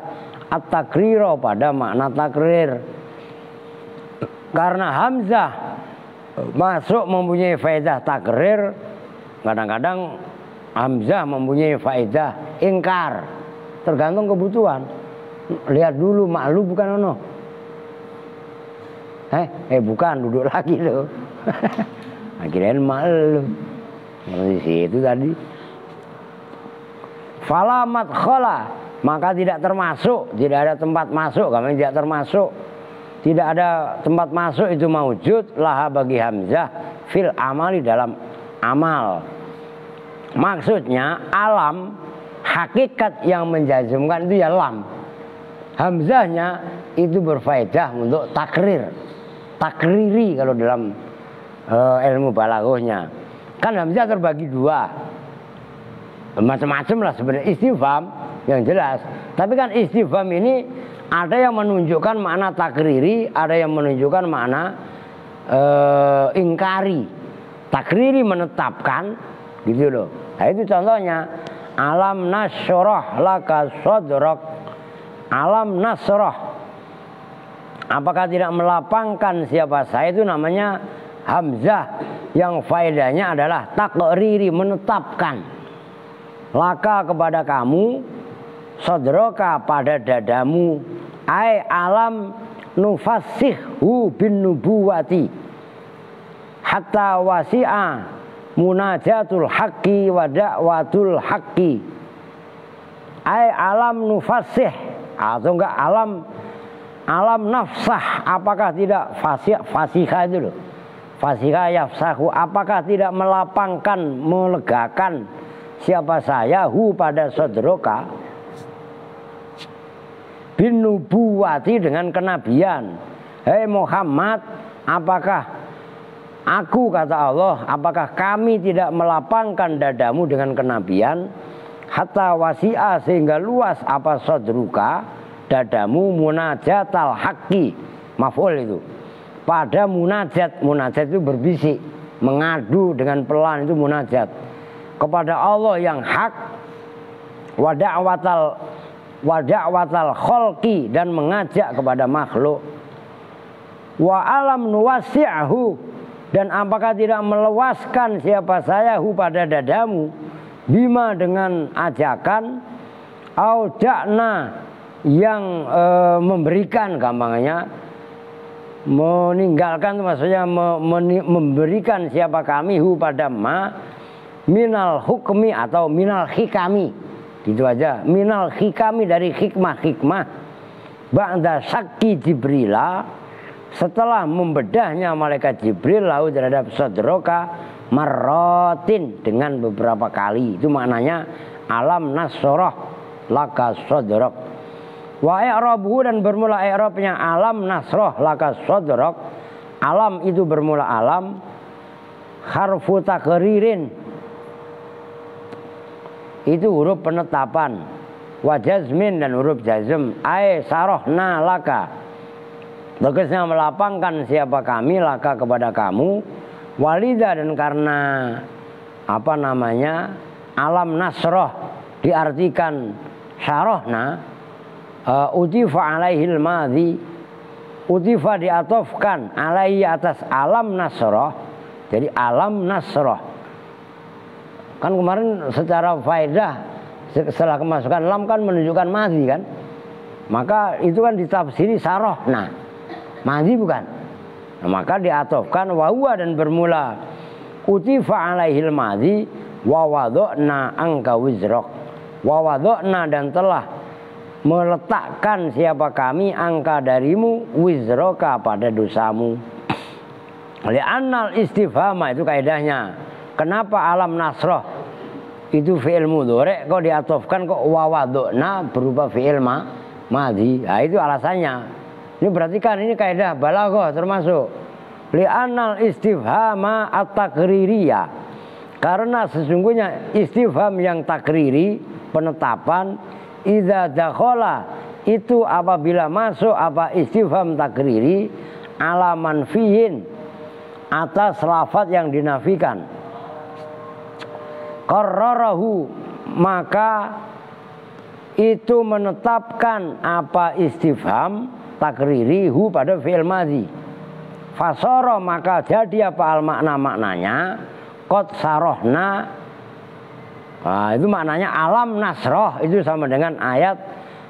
at-takriro pada makna takrir. Karena hamzah masuk mempunyai faedah takrir, kadang-kadang hamzah mempunyai faedah ingkar, tergantung kebutuhan. Lihat dulu mak lu bukan ono. Bukan, duduk lagi lo. Akhirnya mak lu. Di situ tadi. Fala madkhala, maka tidak termasuk, tidak ada tempat masuk, kami tidak termasuk. Tidak ada tempat masuk itu maujud laha bagi hamzah fil amali dalam amal. Maksudnya alam, hakikat yang menjazmkan itu ya lam. Hamzahnya itu berfaedah untuk takrir, takriri kalau dalam ilmu balaghahnya. Kan hamzah terbagi dua, macam-macam lah sebenarnya istifham yang jelas. Tapi kan istifham ini ada yang menunjukkan makna takriri, ada yang menunjukkan makna ingkari. Takriri menetapkan, gitu loh. Nah itu contohnya, alam nasyrah laka sadrak. Alam nasrah, apakah tidak melapangkan siapa saya, itu namanya hamzah yang faedahnya adalah takriri, menetapkan. Laka kepada kamu, sadroka pada dadamu, ai alam nufassihhu bin nubuwati hatta wasi'a munajatul haqqi wa da'watul haqqi. Ai alam nufassih, atau enggak alam nafsah, apakah tidak fasihah itu loh, fasihah yafsahu, apakah tidak melapangkan, melegakan siapa saya hu pada sadroka bin nubuwati dengan kenabian. Hei Muhammad, apakah aku, kata Allah, apakah kami tidak melapangkan dadamu dengan kenabian? Hatta wasi'a, sehingga luas apa sadruka, dadamu, munajatal haqqi, maf'ul itu. Pada munajat, munajat itu berbisik, mengadu dengan pelan, itu munajat. Kepada Allah yang hak, wada'watal kholqi, dan mengajak kepada makhluk. Wa alam nuwasi'ahu, dan apakah tidak meluaskan siapa saya hu pada dadamu, bima dengan ajakan, au da'na yang memberikan, gampangnya meninggalkan, maksudnya memberikan siapa kami hu pada ma minal hukmi atau minal hikami, gitu aja. Minal hikami, dari hikmah ba'da sakki Jibrila, setelah membedahnya malaikat Jibril lahu terhadap sadroka marrotin, dengan beberapa kali. Itu maknanya alam nasroh laka sadrok. Wa i'rabuhu, dan bermula i'rabnya alam nasroh laka sadrok. Alam itu bermula alam, harfu takririn, itu huruf penetapan, wa jazmin, dan huruf jazm, ai sarohna laka, tegasnya melapangkan siapa kami laka kepada kamu. Walida, dan karena apa namanya alam nasroh diartikan sarohna, utifa alaihil madhi, utifa diatofkan alaihi atas alam nasroh. Jadi alam nasroh kan kemarin secara faedah setelah kemasukan lam kan menunjukkan madhi kan, maka itu kan ditafsiri saroh. Nah madhi bukan, nah, maka diatofkan wahuwa dan bermula utifa alaihil madhi wa wadokna angka wizrok, wa wadokna dan telah meletakkan siapa kami angka darimu wizroka pada dosamu. Li'annal istifhama itu kaidahnya. Kenapa alam nasroh itu fi'il mudhari' kok diatofkan kok wawadokna berupa fi'il madhi? Nah itu alasannya. Ini perhatikan, ini kaidah balaghah termasuk. Li'annal istifhama at-takririyah, karena sesungguhnya istifham yang takriri, penetapan, idza dakhala itu apabila masuk apa istifham takriri ala manfiyin atas lafaz yang dinafikan, qarrarahu maka itu menetapkan apa istifham takriri hu pada fi'il madhi. Fasara maka jadi apa al maknanya qad sarohna. Nah, itu maknanya alam nasroh itu sama dengan ayat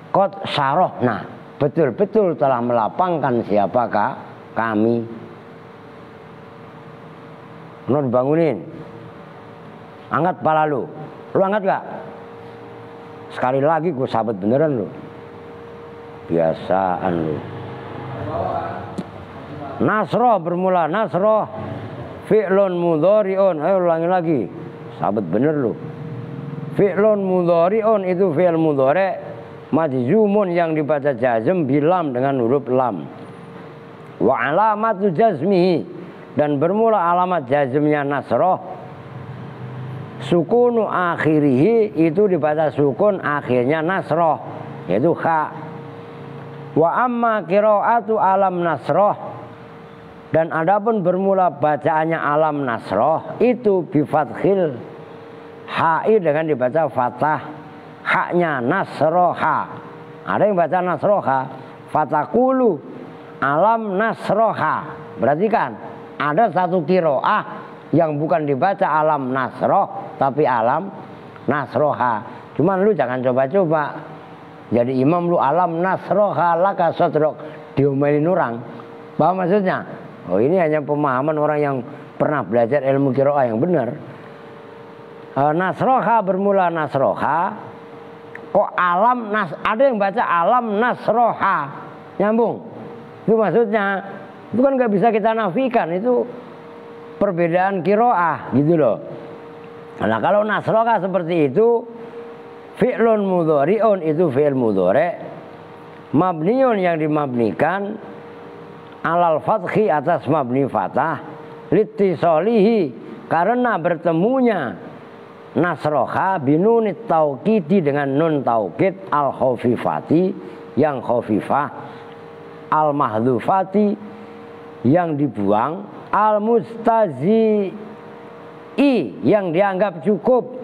qad sarohna, betul-betul telah melapangkan siapakah kami. Lu dibangunin, angkat kepala lu angkat gak? Sekali lagi gue sabet beneran lu, biasaan lu. Nasroh bermula nasroh fi'lun mudhari'un, ayo ulangi lagi, sabet bener lu. Fi'lun mudhari'un itu fi'il mudhari' majzumun yang dibaca jazm bilam dengan huruf lam. Wa alamatu jazmihi dan bermula alamat jazmnya nasroh sukunu akhirihi itu dibaca sukun akhirnya nasroh yaitu kha. Wa amma qiraatu alam nasroh dan adapun bermula bacaannya alam nasroh itu bifathil ha'i dengan dibaca fathah haknya nasroha. Ada yang baca nasroha fatakulu alam nasroha. Berarti kan ada satu qiraah yang bukan dibaca alam nasroh tapi alam nasroha. Cuman lu jangan coba-coba jadi imam lu alam nasroha laka sodrok diomelin orang. Paham maksudnya? Oh ini hanya pemahaman orang yang pernah belajar ilmu qiraah yang benar. Nasroha bermula nasroha kok alam ada yang baca alam nasroha, nyambung. Itu maksudnya. Itu kan gak bisa kita nafikan, itu perbedaan qiraah gitu loh. Nah kalau nasroha seperti itu fi'lun mudhari'un itu fi'il mudhari' mabniun yang dimabnikan alal fathi atas mabni fathah litisolihi karena bertemunya nasroha binunit taukidi dengan nun taukid al khafifati yang khafifah al mahdhufati yang dibuang al mustazi'i yang dianggap cukup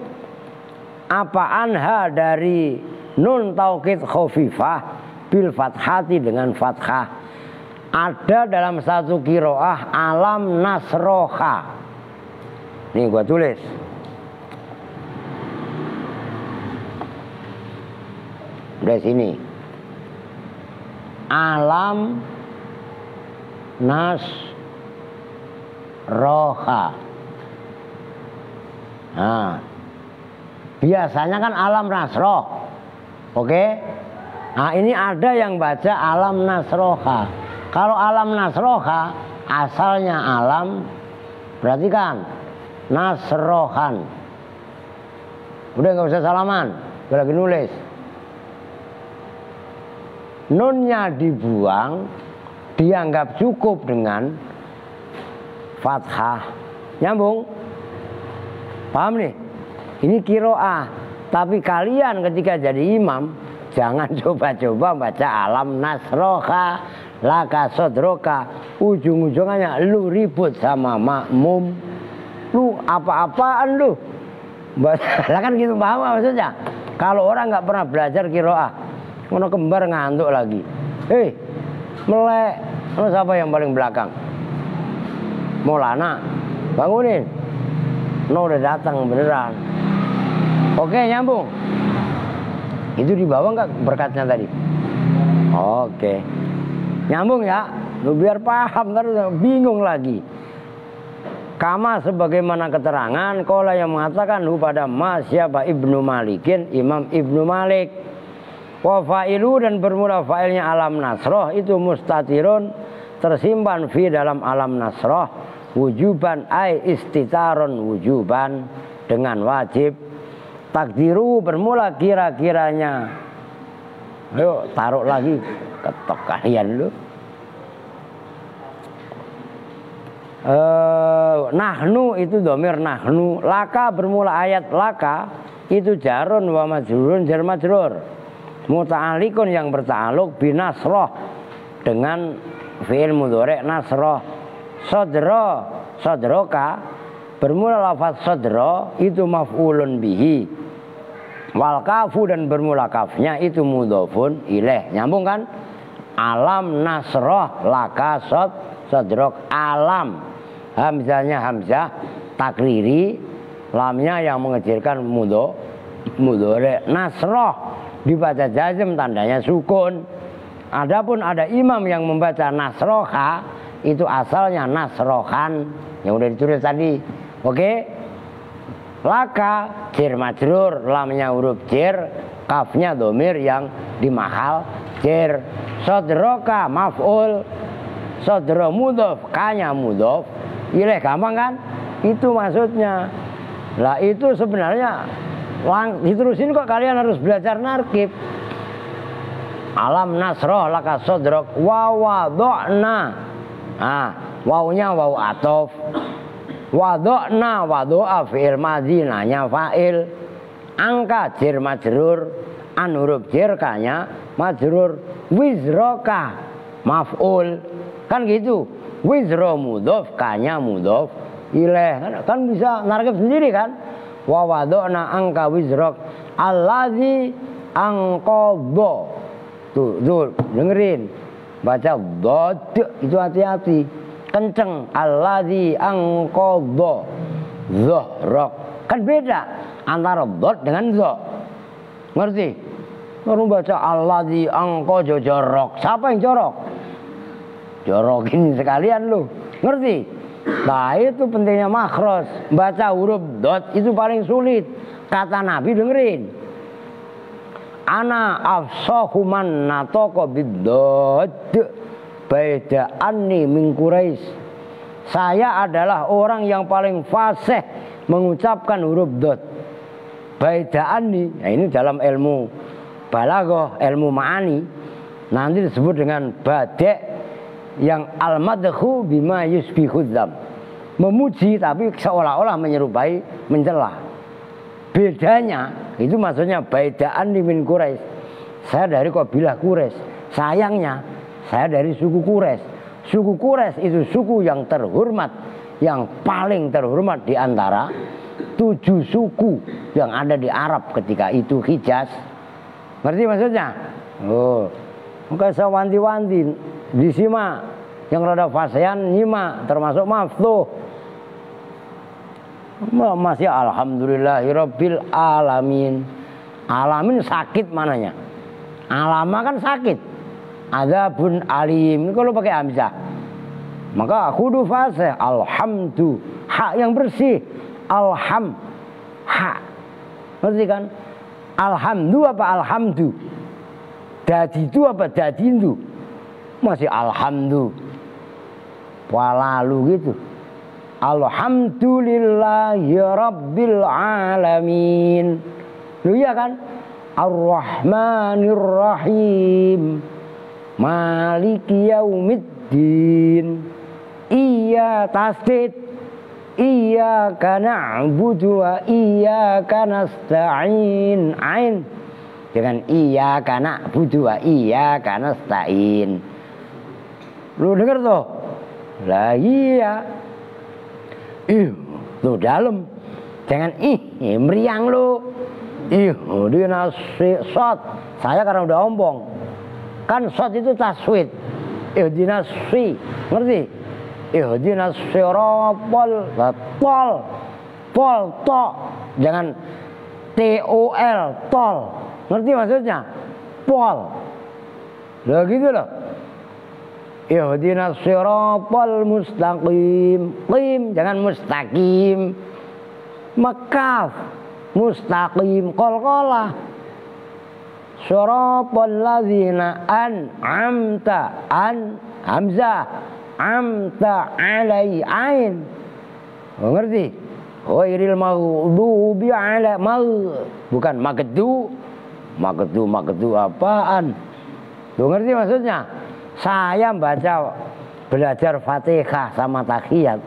apa anha dari nun taukid khafifah bil fathati dengan fathah. Ada dalam satu qiraah alam nasroha. Nih gua tulis. Dari sini. Alam nasroha. Nah, biasanya kan alam nasroh. Oke? Nah, ini ada yang baca alam nasroha. Kalau alam nasroha asalnya alam, berarti kan nasrohan. Udah nggak usah salaman, gue lagi nulis. Nunnya dibuang, dianggap cukup dengan fathah. Nyambung? Paham nih? Ini qiraah. Tapi kalian ketika jadi imam jangan coba-coba baca alam nasroha laka sodroka. Ujung-ujungnya lu ribut sama makmum. Lu apa-apaan lu? Lah kan gitu, paham maksudnya? Kalau orang nggak pernah belajar qiraah, Ono kembar ngantuk lagi. Hei, melek. Ono siapa yang paling belakang? Maulana, bangunin. No, udah datang beneran. Oke, nyambung. Itu di bawah nggak berkatnya tadi? Oke, nyambung ya. Lu biar paham, ntar bingung lagi. Kama sebagaimana keterangan, kola yang mengatakan pada mas siapa Ibnu Malikin, Imam Ibnu Malik. Wa fa'ilu dan bermula fa'ilnya alam nasroh itu mustatirun, tersimpan fi dalam alam nasroh, wujuban ay istitaron wujuban dengan wajib. Takdiru bermula kira-kiranya. Ayo taruh lagi, ketok kalian lu. Nahnu itu domir nahnu. Laka bermula ayat laka itu jarun wa majrurun jar majrur. Muta'alikun yang berta'aluk binasroh dengan fi'il mudhari' nasroh. Sodro, sodroka bermula lafaz sodro itu maf'ulun bihi. Wal kafu dan bermula kafnya itu mudhofun ilaih. Nyambung kan? Alam nasroh laka sodrok alam. Hamzahnya hamzah takriri, lamnya yang mengecilkan mudhari'. Nasroh dibaca jazm tandanya sukun. Adapun ada imam yang membaca nasroha itu asalnya nasrohan yang udah ditulis tadi. Oke? Laka jir majrur, lamnya huruf jir, kafnya domir yang di mahal jir. Sodroka maf'ul, sodro mudhof, kanya mudhof. Ilaih gampang kan? Itu maksudnya. Lah itu sebenarnya diterusin kok, kalian harus belajar narkib. Alam nasroh laka sodrok wa wado'na. Nah, wawunya wawu atof. Wado'na wado'a fi'il madhi, nanya fa'il. Angka jir majrur, an huruf jir kanya majrur. Wizroka maf'ul. Kan gitu. Wizro mudhof kanya mudhof ilaih. Kan bisa narkib sendiri kan? Wa wado'na angka wizrok alladzi angqadha. Tuh dengerin. Baca dod itu hati-hati. Kenceng. Alladzi angqadha. Dhahrok. Kan beda antara dod dengan dha. Ngerti? Baru baca alladzi angqadha jorok. Siapa yang jorok? Jorokin sekalian lu. Ngerti? Nah itu pentingnya makros. Baca huruf dot itu paling sulit. Kata Nabi dengerin. Ana afsahu man natoko bidot baida anni min Quraisy. Saya adalah orang yang paling fasih mengucapkan huruf dot. Baida anni. Nah ini dalam ilmu balaghah, ilmu ma'ani. Nanti disebut dengan badek yang al-madhu bima yusbihu dzam. Memuji tapi seolah-olah menyerupai mencela. Bedanya itu maksudnya baidaan min Quraisy. Saya dari kabilah Quraisy. Sayangnya saya dari suku Quraisy. Suku Quraisy itu suku yang terhormat, yang paling terhormat di antara 7 suku yang ada di Arab ketika itu Hijaz. Ngerti maksudnya? Oh, maka saya wanti-wanti. Disima yang rada fasihan nyima termasuk maftuh. Masih alhamdulillahirabbil alamin. Alamin sakit mananya? Alama kan sakit. Adzabun alim. Kalau pakai hamzah maka kudu fasih. Alhamdu ha yang bersih. Alham ha. Ngerti kan? Alhamdu apa alhamdu? Dadidu apa dadindu? Masih alhamdu walalu gitu. Alhamdulillahi rabbil alamin. Lu ya kan? Ar-Rahmanir Rahim. Maliki yaumiddin. Iya tasdid. Iyyaka na'budu wa iyyaka nasta'in. Ain. Dengan iyyaka na'budu wa iyyaka nasta'in. Lu denger tuh? Lah iya. Tuh dalam. Jangan meriang lu. Ihdinas shot. Saya karena udah ompong. Kan shot itu taswid. Ihdinas fi. Ngerti? Ihdinas siratal tol. Pol to. Jangan TOL tol. Ngerti maksudnya? Pol. Lah gitu loh. Ihdinas siratal mustaqim. Qim, jangan mustaqim. Makaf. Mustaqim qalqalah. Siratal ladzina an'amta hamzah amta alai ain. Oh, ngerti? Ghairil maghdubi ala bukan magdu apaan? Lu ngerti maksudnya? Saya belajar Fatihah sama tahiyat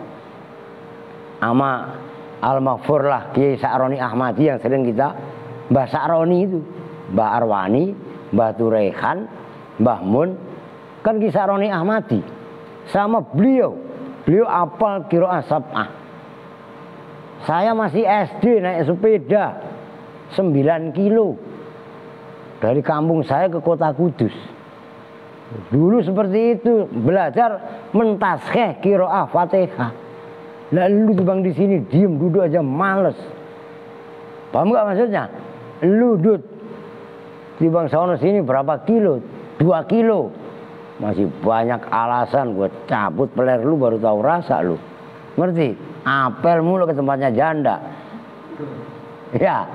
sama Al-Maghfur lah Kiai Sa'roni Ahmadi yang sering kita Mbah Sa'roni itu, Mbah Arwani, Mbah Turehan, Mbah Mun, kan Kiai Sa'roni Ahmadi sama beliau apal qiraah sab'ah. Saya masih SD naik sepeda 9 kilo dari kampung saya ke kota Kudus. Dulu seperti itu, belajar mentaskeh qiraah Fatihah. Lalu tuh bang di sini diem duduk aja males. Paham nggak maksudnya? Lu duduk di bang sono sini berapa kilo? 2 kilo. Masih banyak alasan gue cabut peler lu baru tahu rasa lu. Ngerti? Apel mulu ke tempatnya janda. Ya.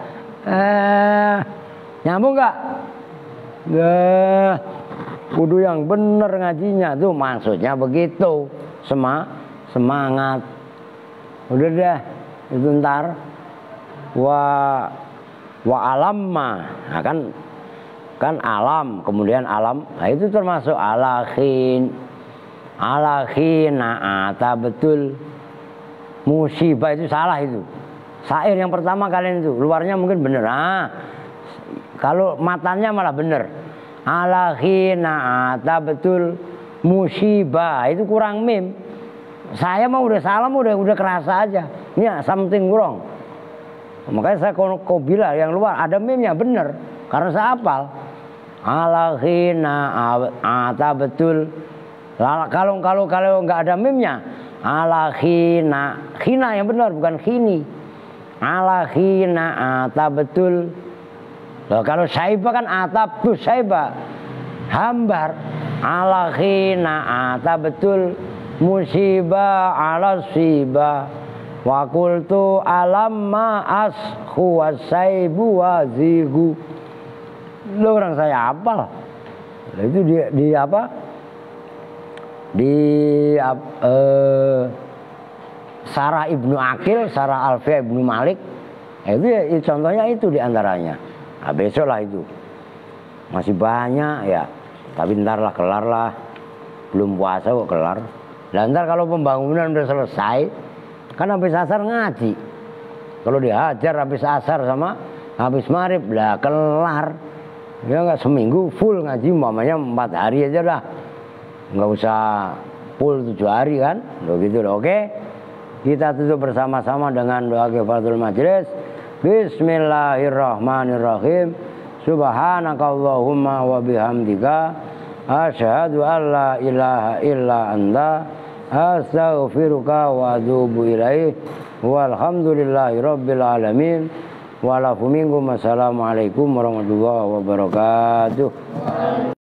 Nyambung nggak? Kudu yang bener ngajinya tuh maksudnya begitu. Semangat. Udah deh, itu ntar wa alamma, nah, kan alam, kemudian alam, nah itu termasuk alakhin, ata betul, musibah itu salah itu. Syair yang pertama kalian itu, luarnya mungkin bener, kalau matanya malah bener. Ata betul, musibah itu kurang mim. Saya mah udah salam udah kerasa aja. Ini something wrong. Makanya saya kok bilang yang luar ada meme-nya bener karena saya hafal. Alakhina ata betul. Kalau nggak ada meme-nya alakhina khina yang benar bukan khini. Alakhina ata betul. Loh, kalau saiba kan atap tuh saiba hambar. Alakhina ata betul. Musibah ala sibah wa qultu alamma ashu wasaibu wazigu. Lo orang saya hafal. Itu di apa? Sarah Ibnu Akil, Sarah Alfiah Ibnu Malik. Itu contohnya itu diantaranya. Nah, besok lah itu. Masih banyak ya. Tapi ntar lah kelar lah. Belum puasa kok kelar. Dan ntar kalau pembangunan udah selesai, kan habis asar ngaji. Kalau dihajar habis asar sama habis maghrib lah kelar. Ya nggak seminggu full ngaji, umpamanya 4 hari aja dah. Nggak usah full 7 hari kan, begitu loh. Oke, kita tutup bersama-sama dengan doa kifaratul majlis. Bismillahirrahmanirrahim. Subhanakallahumma wa bihamdika asyhadu an la ilaha illa anta astaghfiruka wa atubu ilaih. Walhamdulillahi rabbil alamin. Walafu minkum. Assalamualaikum warahmatullahi wabarakatuh.